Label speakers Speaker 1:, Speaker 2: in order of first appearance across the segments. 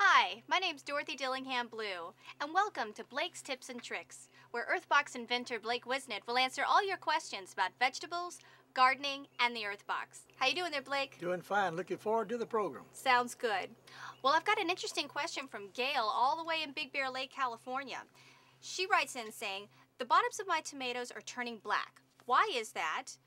Speaker 1: Hi, my name's Dorothy Dillingham Blue, and welcome to Blake's Tips and Tricks, where EarthBox inventor Blake Whisenant will answer all your questions about vegetables, gardening, and the EarthBox. How you doing there, Blake?
Speaker 2: Doing fine. Looking forward to the program.
Speaker 1: Sounds good. Well, I've got an interesting question from Gail all the way in Big Bear Lake, California. She writes in saying, the bottoms of my tomatoes are turning black. Why is that?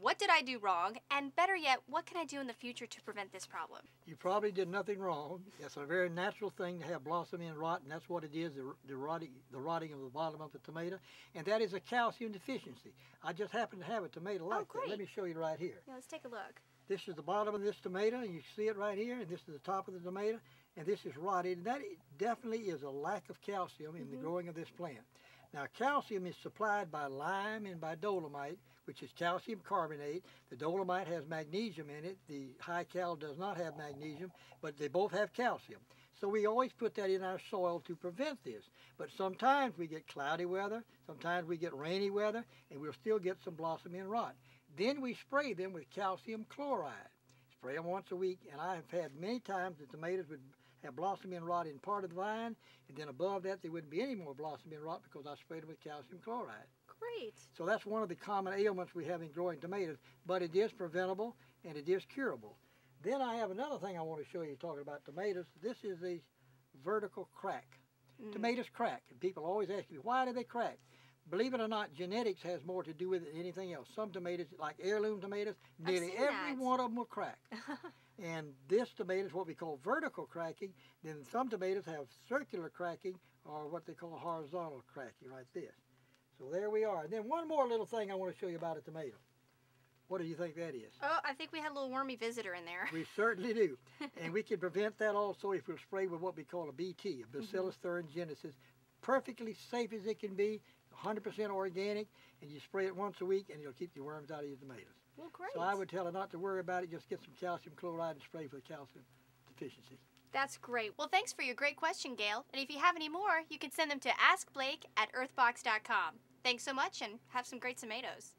Speaker 1: What did I do wrong? And better yet, what can I do in the future to prevent this problem?
Speaker 2: You probably did nothing wrong. It's a very natural thing to have blossom end rot, and that's what it is, the rotting of the bottom of the tomato. And that is a calcium deficiency. I just happen to have a tomato like that. Let me show you right here.
Speaker 1: Yeah, let's take a look.
Speaker 2: This is the bottom of this tomato, and you see it right here, and this is the top of the tomato, and this is rotted. And that definitely is a lack of calcium in the growing of this plant. Now, calcium is supplied by lime and by dolomite, which is calcium carbonate. The dolomite has magnesium in it. The high cal does not have magnesium, but they both have calcium. So we always put that in our soil to prevent this. But sometimes we get cloudy weather, sometimes we get rainy weather, and we'll still get some blossom end rot. Then we spray them with calcium chloride. Spray them once a week, and I have had many times the tomatoes would have blossom end rot in part of the vine, and then above that there wouldn't be any more blossom end rot because I sprayed them with calcium chloride.
Speaker 1: Great.
Speaker 2: So that's one of the common ailments we have in growing tomatoes, but it is preventable and it is curable. Then I have another thing I want to show you talking about tomatoes. This is a vertical crack. Tomatoes crack, and people always ask me, why do they crack? Believe it or not, genetics has more to do with it than anything else. Some tomatoes, like heirloom tomatoes, nearly every one of them will crack. And this tomato is what we call vertical cracking. Then some tomatoes have circular cracking, or what they call horizontal cracking, like this. So there we are. And then one more little thing I want to show you about a tomato. What do you think that is?
Speaker 1: Oh, I think we had a little wormy visitor in there.
Speaker 2: We certainly do. And we can prevent that also if we'll spray with what we call a BT, a Bacillus thuringiensis. Perfectly safe as it can be, 100% organic, and you spray it once a week and it'll keep the worms out of your tomatoes.
Speaker 1: Well, great.
Speaker 2: So I would tell her not to worry about it, just get some calcium chloride and spray for the calcium deficiency.
Speaker 1: That's great. Well, thanks for your great question, Gail. And if you have any more, you can send them to askblake@earthbox.com. Thanks so much, and have some great tomatoes.